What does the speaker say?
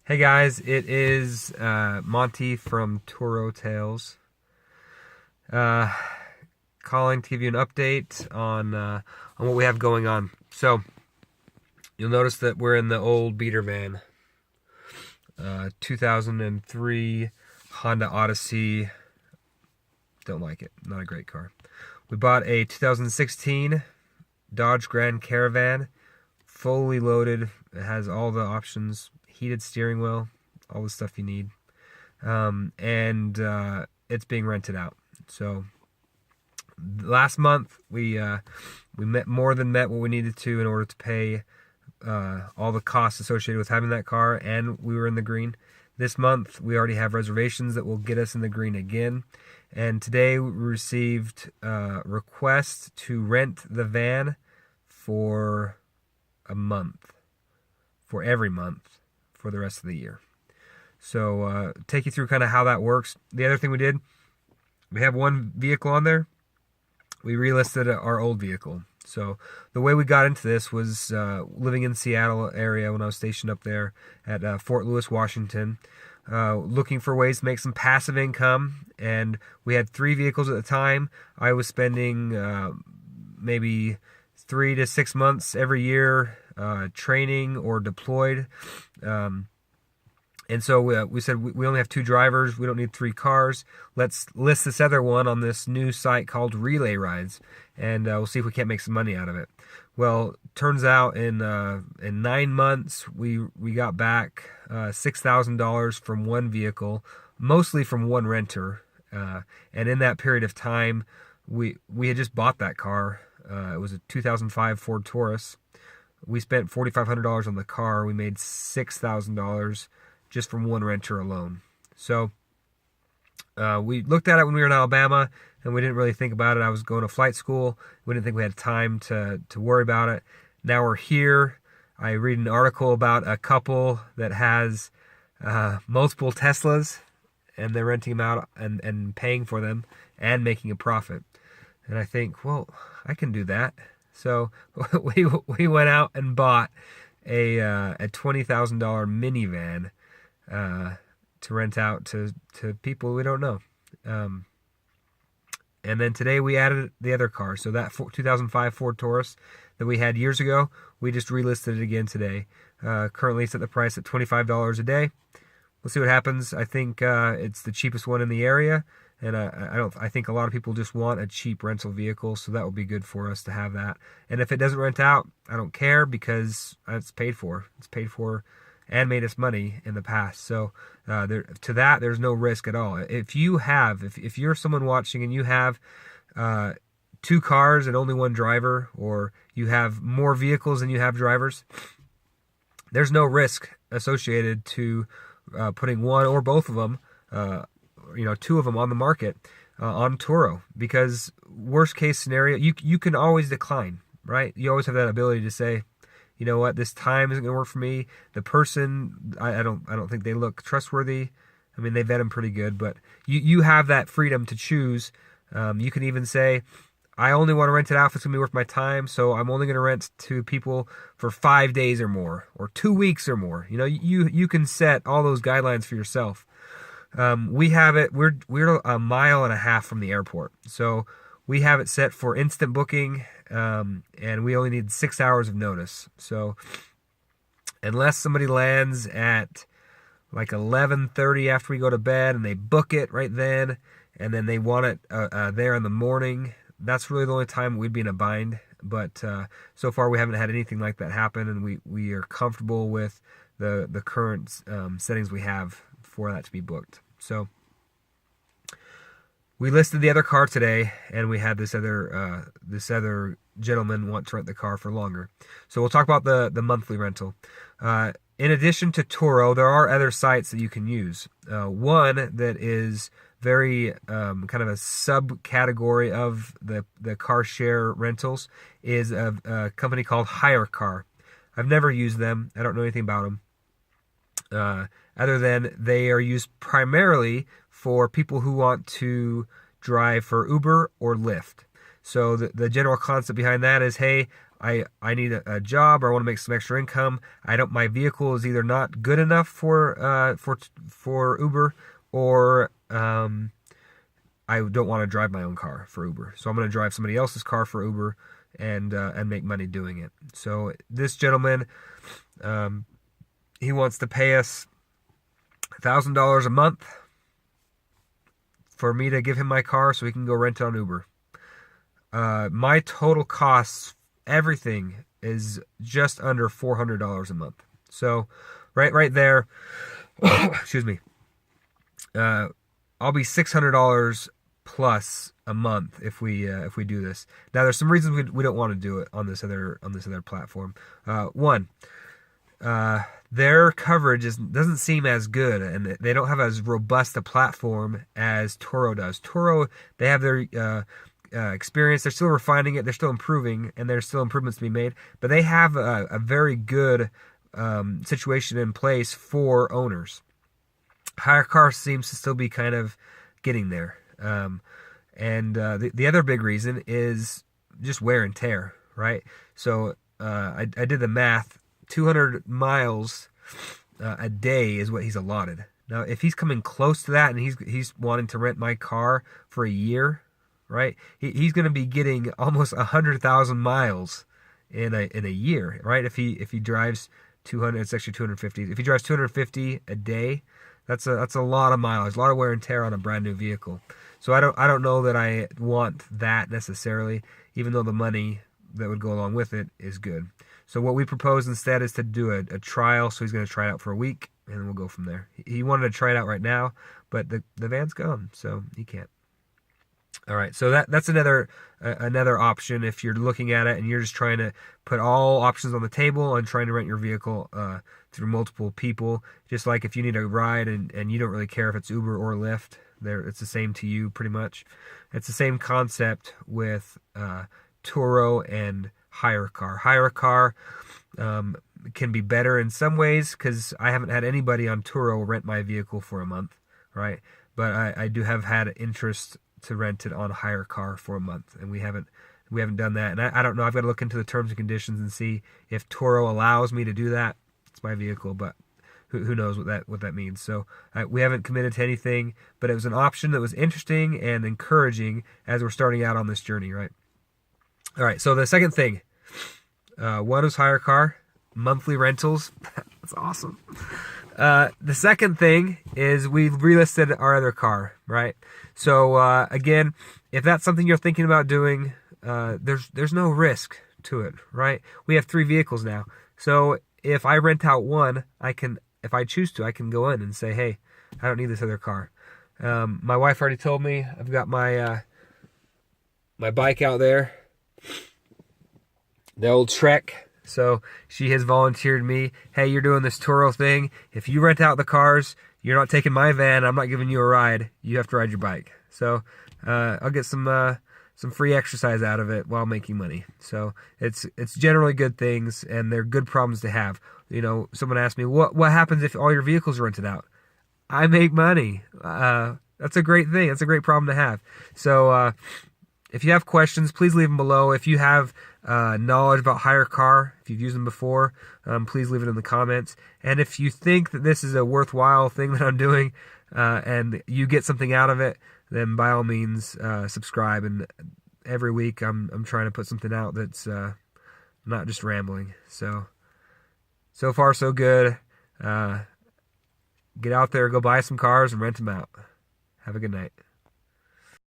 Hey guys, it is Monty from Turo Tales. Uh, Calling to give you an update on what we have going on. So you'll notice that we're in the old beater van, 2003 Honda Odyssey. Don't like it. Not a great car. We bought a 2016 Dodge Grand Caravan, fully loaded. It has all the options. Heated steering wheel, all the stuff you need, and it's being rented out. So last month we more than met what we needed to in order to pay all the costs associated with having that car, and we were in the green. This month we already have reservations that will get us in the green again, and today we received a request to rent the van for a month, for every month, for the rest of the year. So take you through kind of how that works. The other thing we did, we have one vehicle on there. We relisted our old vehicle. So the way we got into this was living in the Seattle area when I was stationed up there at Fort Lewis, Washington, looking for ways to make some passive income. And we had 3 vehicles at the time. I was spending maybe 3 to 6 months every year training or deployed. And so we said we only have 2 drivers. We don't need 3 cars. Let's list this other one on this new site called Relay Rides, and we'll see if we can't make some money out of it. Well, turns out in 9 months we got back $6,000 from one vehicle, mostly from one renter. And in that period of time, we had just bought that car. It was a 2005 Ford Taurus. We spent $4,500 on the car. We made $6,000 just from one renter alone. So we looked at it when we were in Alabama, and we didn't really think about it. I was going to flight school. We didn't think we had time to worry about it. Now we're here. I read an article about a couple that has multiple Teslas, and they're renting them out and paying for them and making a profit. And I think, well, I can do that. So we went out and bought a $20,000 minivan to rent out to people we don't know. And then today we added the other car. So that 2005 Ford Taurus that we had years ago, we just relisted it again today. Currently it's at the price at $25 a day. We'll see what happens. I think it's the cheapest one in the area. And I think a lot of people just want a cheap rental vehicle, so that will be good for us to have that. And if it doesn't rent out, I don't care, because it's paid for. It's paid for and made us money in the past. So there's no risk at all. If you're someone watching and you have 2 cars and only 1 driver, or you have more vehicles than you have drivers, there's no risk associated to putting one or both of them, 2 of them on the market on Turo, because worst case scenario, you can always decline, right? You always have that ability to say, you know what, this time isn't going to work for me. The person, I don't think they look trustworthy. I mean, they vet them pretty good, but you have that freedom to choose. You can even say, I only want to rent it out if it's going to be worth my time, so I'm only going to rent to people for 5 days or more, or 2 weeks or more. You can set all those guidelines for yourself. We have it, we're 1.5 miles from the airport. So we have it set for instant booking, and we only need 6 hours of notice. So unless somebody lands at like 11:30 after we go to bed and they book it right then, and then they want it there in the morning, that's really the only time we'd be in a bind. But so far we haven't had anything like that happen, and we are comfortable with the current settings we have for that to be booked. So we listed the other car today, and we had this other gentleman want to rent the car for longer. So we'll talk about the monthly rental. In addition to Turo, there are other sites that you can use. One that is very kind of a subcategory of the car share rentals is a company called Hire Car. I've never used them. I don't know anything about them. Other than they are used primarily for people who want to drive for Uber or Lyft. So the general concept behind that is, hey, I need a job, or I want to make some extra income. My vehicle is either not good enough for Uber, or I don't want to drive my own car for Uber. So I'm going to drive somebody else's car for Uber and make money doing it. So this gentleman, he wants to pay us $1,000 a month for me to give him my car so he can go rent it on Uber. My total costs, everything, is just under $400 a month. So right there, excuse me, I'll be $600 plus a month if we do this. Now, there's some reasons we don't want to do it on this other platform. One, their coverage doesn't seem as good, and they don't have as robust a platform as Turo does. Turo, they have their experience. They're still refining it. They're still improving, and there's still improvements to be made. But they have a very good situation in place for owners. HireCar seems to still be kind of getting there. And the other big reason is just wear and tear, right? So I did the math. 200 miles a day is what he's allotted. Now, if he's coming close to that and he's wanting to rent my car for a year, right? He's going to be getting almost 100,000 miles in a year, right? If he drives 200, it's actually 250. If he drives 250 a day, that's a lot of mileage, a lot of wear and tear on a brand new vehicle. So I don't know that I want that necessarily, even though the money that would go along with it is good. So what we propose instead is to do a trial. So he's going to try it out for a week, and then we'll go from there. He wanted to try it out right now, but the van's gone, so he can't. All right, so that's another option if you're looking at it and you're just trying to put all options on the table and trying to rent your vehicle through multiple people. Just like if you need a ride and you don't really care if it's Uber or Lyft, it's the same to you pretty much. It's the same concept with Turo and HireCar. HireCar can be better in some ways because I haven't had anybody on Turo rent my vehicle for a month, right? But I do have had interest to rent it on HireCar for a month, and we haven't done that. And I don't know. I've got to look into the terms and conditions and see if Turo allows me to do that. It's my vehicle, but who knows what that means. So we haven't committed to anything, but it was an option that was interesting and encouraging as we're starting out on this journey, right? All right, so the second thing, one was HireCar, monthly rentals. That's awesome. The second thing is we relisted our other car, right? So again, if that's something you're thinking about doing, there's no risk to it, right? We have 3 vehicles now. So if I rent out one, if I choose to, I can go in and say, hey, I don't need this other car. My wife already told me I've got my bike out there, the old Trek. So she has volunteered me, hey, you're doing this Turo thing. If you rent out the cars, you're not taking my van. I'm not giving you a ride. You have to ride your bike. So I'll get some free exercise out of it while making money. So it's generally good things, and they're good problems to have. You know, someone asked me, what happens if all your vehicles are rented out? I make money. That's a great thing. That's a great problem to have. So if you have questions, please leave them below. If you have knowledge about HireCar, if you've used them before, please leave it in the comments. And if you think that this is a worthwhile thing that I'm doing and you get something out of it, then by all means subscribe. And every week I'm trying to put something out that's not just rambling. So far so good. Get out there, go buy some cars and rent them out. Have a good night.